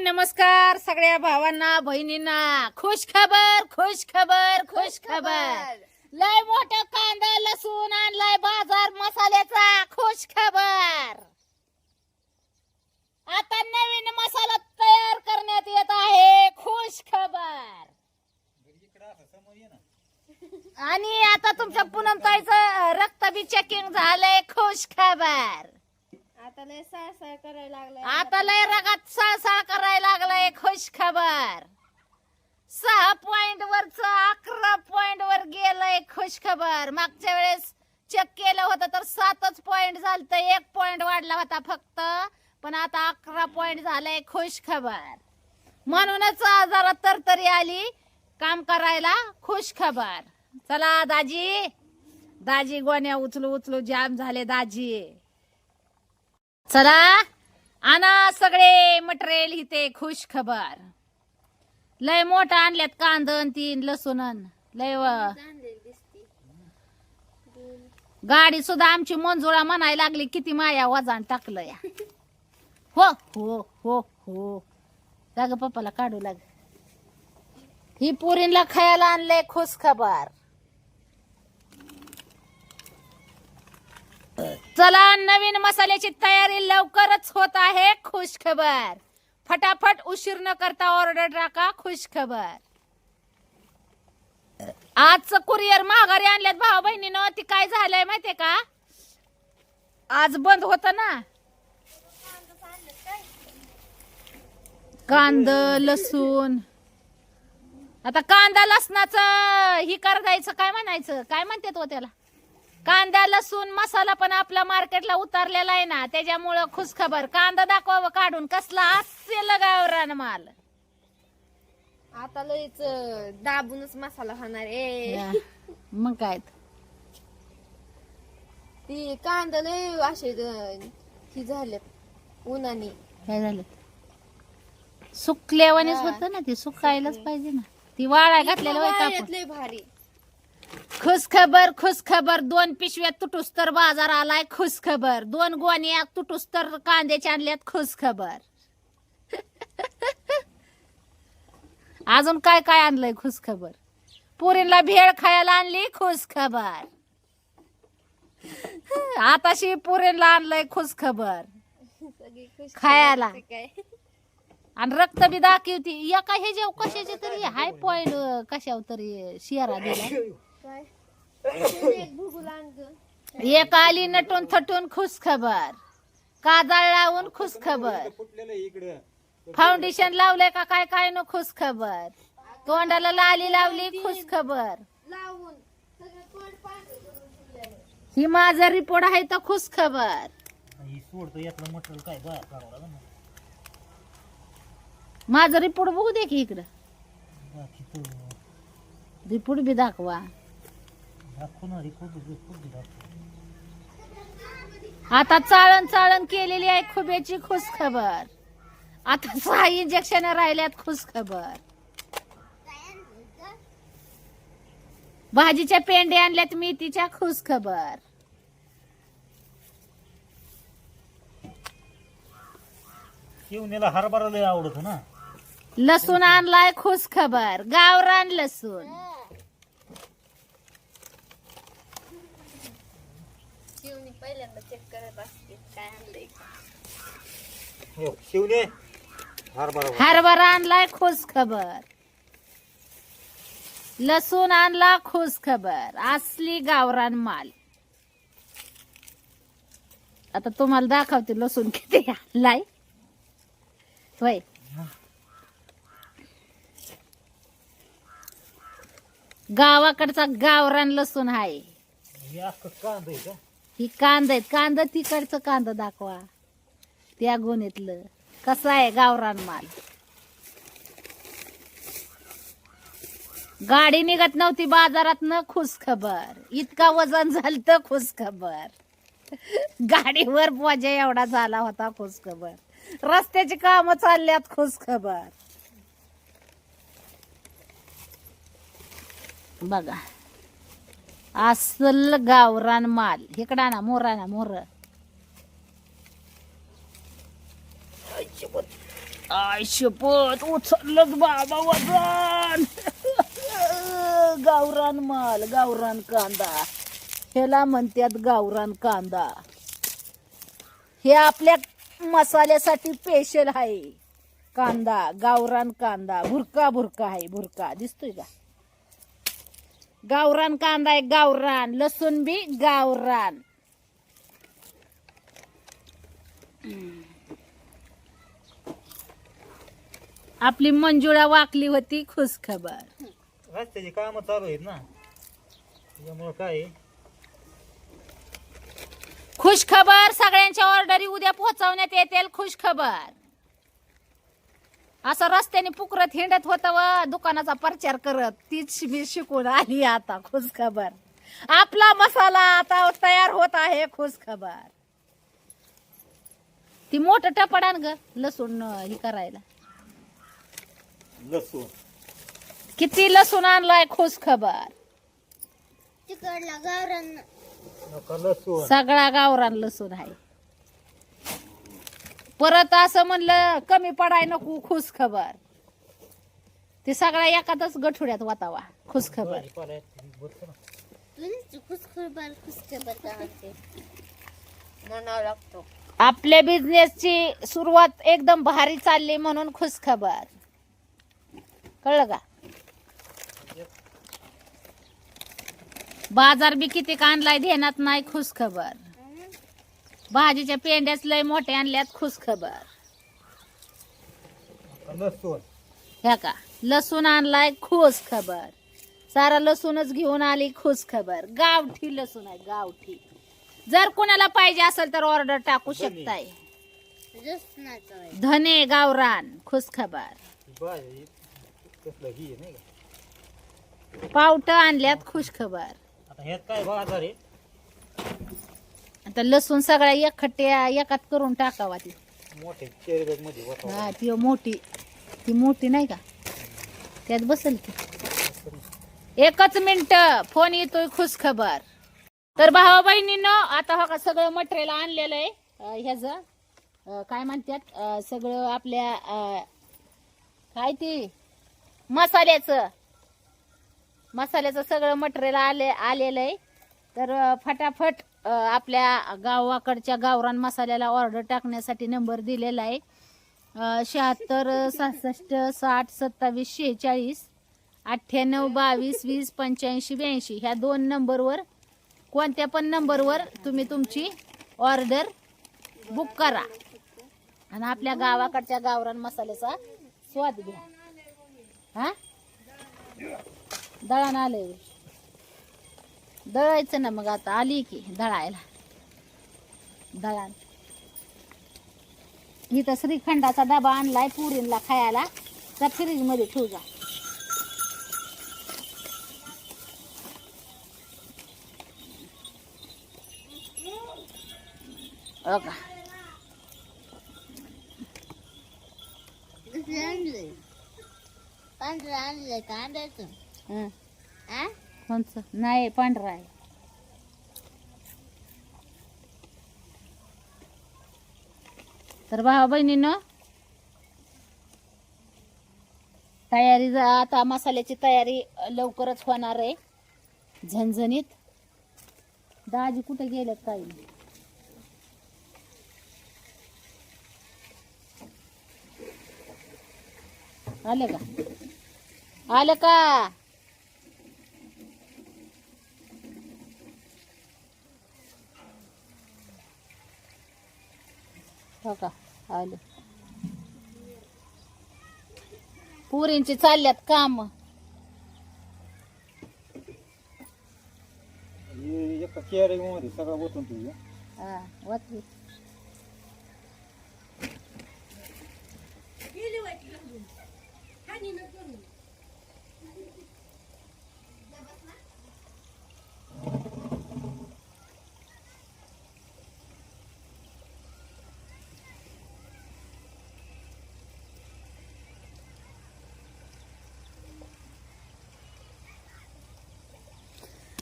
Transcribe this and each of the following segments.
नमस्कार सगळ्या भावांना बहिणींना. खुश खबर खुश खबर खुश खबर. लय मोठा कांदा लसूण आणलाय बाजार मसाल्याचा. खुश खबर. आता नवीन मसाला तयार करण्यात येत आहे. खुश खबर. आणि आता तुमच्या पूनमताईचं रक्त बी चेकिंग झालंय. खुश खबर. आता लय सळसळ करायला लागलाय. आता लय रगात सळसळ करायला लागलाय. खुश खबर. 6 पॉइंट वरच 11 पॉइंट वर गेलंय. खुश खबर. मागच्या वेळेस चेक केलं होतं तर 7च पॉइंट झालत. 1 पॉइंट वाढला होता फक्त. पण आता 11 पॉइंट झालंय. खुश खबर. म्हणूनच जरा तरतरी आली काम करायला. खुश खबर. चला दाजी. दाजी गोण्या उचलू उचलू जाम झाले दाजी. चला आणा सगळे मटेरियल इथे. खुश खबर. लय मोठा आणल्यात कांदन 3 लसूण लय गाडी सुद्धा आमची मंजुळा म्हणायला लागली किती माया वजन टाकलं या. हो हो हो हो. जाग पप्पाला काढू लाग. ही पुरीला खायला आणलंय. खुश खबर. चला नवीन मसाल्याची तयारी लवकरच होत आहे. खुश खबर. फटाफट उशीर न करता ऑर्डर टाका. खुश खबर. आजचं कुरिअर माघारी आणल्यात भाऊ बहिणीनं. ती काय झालंय माहितीये का, आज बंद होत ना. कांद लसूण. आता कांदा लसणाचं ही करायचं काय म्हणायचं, काय म्हणतात हो त्याला. कांदा लसूण मसाला पण आपला मार्केटला उतरलेला आहे ना, त्याच्यामुळं खुश खबर. कांदा दाखवा काढून कसला असेल गावरान माल. आता लयच दाबूनच मसाला खाणार ए. मग काय ती कांदा लय असे ही झालेत उन्हाने. काय झालं, सुकल्यावानीच होत ना. ती सुकायलाच पाहिजे ना. ती वाळा घातलेलं वय कापून. लय भारी. खुश खबर खुश खबर. 2 पिशव्या तुटूस तर बाजार आलाय. खुश खबर. 2 गोण्या तुटूस तर कांद्याच्या आणल्यात. खुश खबर. अजून काय काय आणलंय. खुश खबर. पुरीला भेळ खायला आणली. खुश खबर. आताशी पुरीला आणलंय. खुश खबर सगळी खुश खायला. काय आणि रक्त बी दाखवती. एका हे जेव कशाचे तरी हाय पॉइंट कशावर तरी शियारा दिला. काय एक भुगुल आणलं. एक आली नटून थटून. खुश खबर. काजळ लावून. खुश खबर. फाउंडेशन लावलंय का काय काय न. खुश खबर. तोंडाला लाली लावली. खुश खबर. लावून सगळं तोंड पांढरं करून ठेवलंय. ही माझा रिपोर्ट आहे तर खुश खबर. माझा रिपोर्ट बघू दे की इकडं. रिपोर्ट बी दाखवा. आता चाळण चाळण केलेली आहे खुब्याची. खुश खबर. आता 6 इंजेक्शन राहिल्यात. खुश खबर. भाजीच्या पेंड्या आणल्यात मेथीच्या. खुश खबर. शिवणीला हरभरा लय आवडत ना. लसूण आणलाय. खुश खबर. गावरान लसूण. शिवणी पहिल्यांदा चेक करत असते काय आणलंय. शिवणे हरभरा. हरभरा आणलाय. खुश खबर. लसूण आणला. खुश खबर. असली गावरान माल. आता तुम्हाला दाखवते लसूण किती आणलाय. होय गावाकडचा गावरान लसूण आहे. ही कांदा आहेत. कांदा तिकडचं कांदा दाखवा. त्या गोणीतलं कसं आहे गावरान माल. गाडी निघत नव्हती बाजारात न. खुश खबर. इतका वजन झालं तर खुश खबर. गाडीवर बोजा एवढा झाला होता. खुश खबर. रस्त्याची कामं चालल्यात. खुश खबर. बघा असल गावरान माल. इकडा ना मोरा ना मोर. आय शपथ उचललंच बाबा वजन. गावरान माल, गावरान कांदा, ह्याला म्हणतात गावरान कांदा. हे आपल्या मसाल्यासाठी स्पेशल आहे कांदा, गावरान कांदा. भुरका भुरका आहे, भुरका दिसतोय का? गावरान कांदा आहे, गावरान. लसूण बी गावरान. आपली मंजुळा वाकली होती, खुशखबर. रस्त्याची कामं चालू आहेत ना, त्याच्यामुळं काय आहे, खुशखबर. सगळ्यांच्या ऑर्डरी उद्या पोहोचवण्यात येतील. खुशखबर. असं रस्त्याने पुकरत हिंडत होतं व दुकानाचा प्रचार करत, तीच मी शिकून आली आता. खुशखबर. आपला मसाला आता तयार होत आहे. खुशखबर. ती मोठं टपाड आण ग लसूण हे करायला. लसूण किती लसूण आणलाय. खुशखबर. तिकडला गावरान नका लसूण. सगळा गावरान लसूण आहे. परत असं म्हणलं कमी पडाय नको. खुशखबर. ते सगळा एखादच गठुड्यात वातावा. खुशखबर. भाजीपाला आहे, बरं ना. खुशखबर म्हणावं लागतो. आपल्या बिझनेसची सुरुवात एकदम भारी चालली म्हणून खुशखबर. कळलं का? बाजार बी किती आणलाय ध्यानात नाही. खुशखबर. भाजीच्या पेंड्याच लय मोठे आणल्यात. खुशखबर. लसूण ह्या का लसूण आणलाय. खुशखबर. सारा लसूणच घेऊन आली. खुशखबर. गावठी लसूण आहे, गावठी. जर कोणाला पाहिजे असेल तर ऑर्डर टाकू शकताय. धने गावरान. खुशखबर. भाजी कसलं ही आहे नाही का. पावट आणल्यात. खुशखबर. आता ह्यात काय बाजार आहे, आता लसूण सगळ्या एकखट्ट्या एकात करून टाकावा. ती मोठे कॅरी बॅग मध्ये वाटावं. हा ती मोठी, ती मोठी नाही का, त्यात बसल की. एकच मिनिट फोन येतोय. खुशखबर. तर भावा बहिणींनो, आता हा का सगळं मटेरियल आणलेलं आहे. ह्याच काय म्हणतात, सगळं आपल्या काय ती मसाल्याचं सगळं मटेरियल आलेलं आहे. तर फटाफट आपल्या गावाकडच्या गावरान मसाल्याला ऑर्डर टाकण्यासाठी नंबर दिलेला आहे. 76 66 60 27 46 98 22 20 85 82 ह्या 2 नंबरवर, कोणत्या पण नंबरवर तुम्ही तुमची ऑर्डर बुक करा आणि आपल्या गावाकडच्या गावरान मसाल्याचा स्वाद घ्या. हा दळण आलंय, दळायचं ना. मग आता आली की दळायला. दळण इथं श्रीखंडाचा डबा आणलाय पुरीला खायला. त्या फ्रीज मध्ये ठेवू जा. का पांढरं आणलंय का अंड्याचं? कोणचं नाही, पांढरा आहे. तर भावा बहिणीनं तयारी आता मसाल्याची तयारी लवकरच होणार आहे, झणझणीत. दाजी कुठे गेलेत काही आले का? आले का? हो का? आले. पुरींची चालल्यात काम. एका कॅरी मध्ये सगळं ओतून ठेवू. हा वाचली.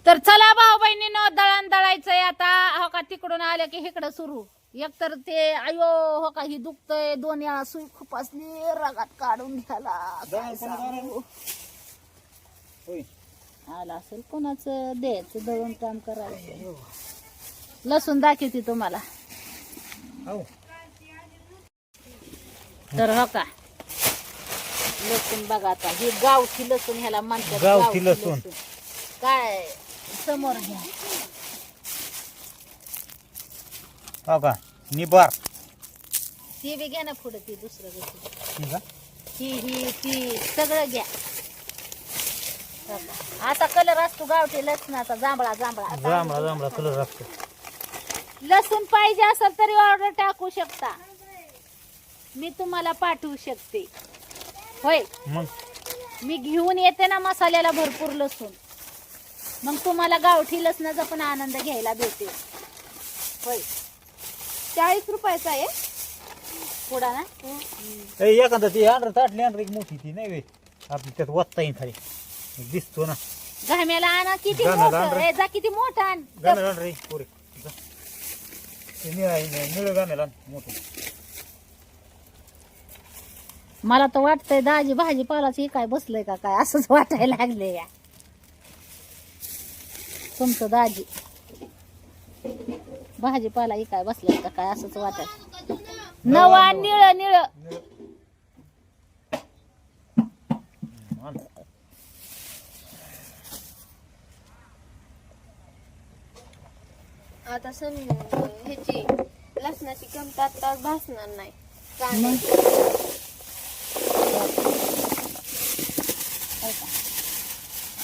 तर चला भाऊ बहिणीनो, दळण दळायचंय आता. हो का, तिकडून आलं की इकडं सुरू. एकतर ते आयो हो का ही दुखतय, 2 वेळा सुई खूप असली रगात काढून घ्याला. काय सांगू. होय. आला असेल कोणाचं द्यायचं दळून काम करायचं. लसूण दाखवते तुम्हाला. हो. तर हो का लसूण बघा आता, हे गावठी लसूण ह्याला म्हणतात. गावठी लसूण. काय समोर घ्या. हो का निबार. ती बी घ्या ना पुढे, ती दुसरं घेते. ठीक आहे. ही ती सगळं घ्या. हो का. असा कलर असतो गावठी लसणाचा, जांभळा जांभळा. जांभळा जांभळा कलर असतो. लसूण पाहिजे असेल तरी ऑर्डर टाकू शकता, मी तुम्हाला पाठवू शकते. होय, मग मी घेऊन येते ना मसाल्याला भरपूर लसूण, मग तुम्हाला गावठी लसणाचा पण आनंद घ्यायला भेटेल. होय. 40 रुपयाचा आहे. पुढा ना एखादा ती अंडर ताटली अंडर एक मोठी ती नाही वे आपली त्यात वत्ता येईल खाली दिसतो ना. घाम्याला आणा किती घाम्याला मोठं. आण रे. ए, जा किती मोठं आण. गाणं रे पोरे. निळं गाण्याला मोठं. मला तर वाटतंय दाजी भाजीपालाची ही काय बसलंय का काय असंच वाटायला लागले या तुमचं दाजी. भाजीपाला ही काय बसलंय का काय असंच वाटाय. नवा निळ निळ. आता ह्याची लसणाची कमतरता भासणार नाही. कांदे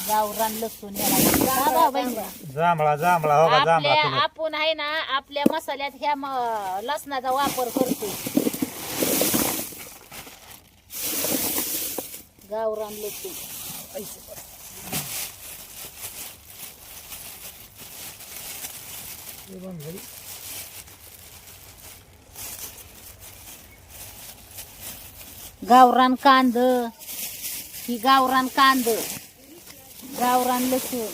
गावरान लसूण याला जांभळा जांभळा हो का जांभळा आपल्या कलर. आपण आहे ना आपल्या मसाल्यात ह्या लसणाचा वापर करतो. गावरान लसूण. गावरान कांद, ही गावरान कांद, गावरान लसूण.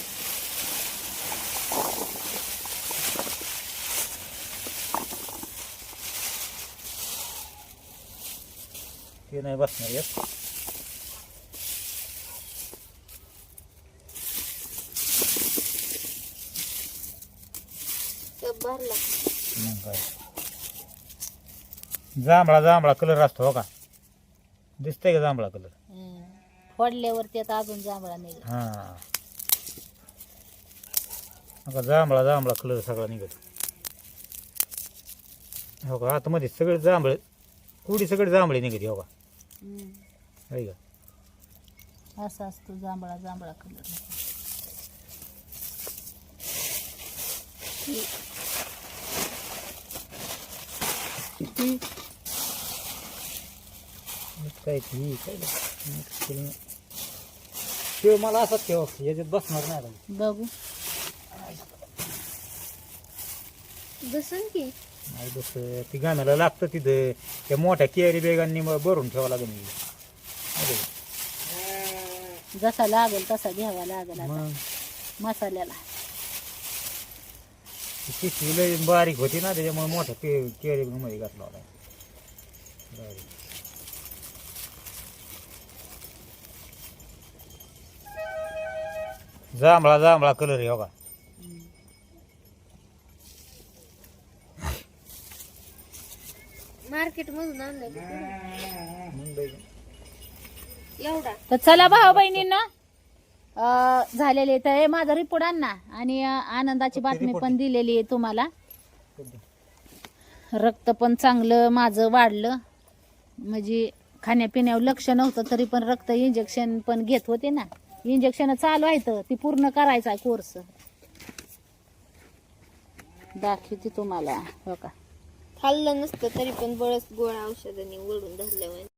ते नाही बसणार येत. कप भरला. मग काय जांभळा जांभळा कलर असतो हो का. दिसतंय का जांभळा कलर. फोडल्यावरती आता अजून जांभळा नाही. हा आता जांभळा जांभळा कलर सगळा निघत हो का. आतमध्ये सगळे जांभळे कुडी सगळे जांभळे निघते हो का. आहे का. असा असतो जांभळा जांभळा कलर. काय ती काय ठेव मला असंच ठेव याच्यात बसणार नाही आता. बघू बसून की नाही बस ती गाण्याला लागतं तिथं त्या मोठ्या केरी बेगांनी मग भरून ठेवावं लागेल. जसा लागेल तसा घ्यावा लागेल आता मग मसाल्याला. पिशवी लय बारीक होती ना त्याच्यामुळे मोठ्या केरी मध्ये घातला होता. जांभळा जांभळा कलर आहे हो का. मार्केट मधून आणलं एवढा. तर चला भाऊ बहिणींना झालेले तर हे माझा रिपोर्ट आणा आणि आनंदाची बातमी पण दिलेली आहे तुम्हाला. रक्त पण चांगलं माझं वाढलं, म्हणजे खाण्यापिण्यावर लक्ष नव्हतं तरी पण रक्त इंजेक्शन पण घेत होते ना. इंजेक्शन चालू आहे तर ती पूर्ण करायचा आहे कोर्स. दाखवते तुम्हाला हो का. खाल्लं नसतं तरी पण बळच गोळ्या औषधांनी वळून धरल्यावर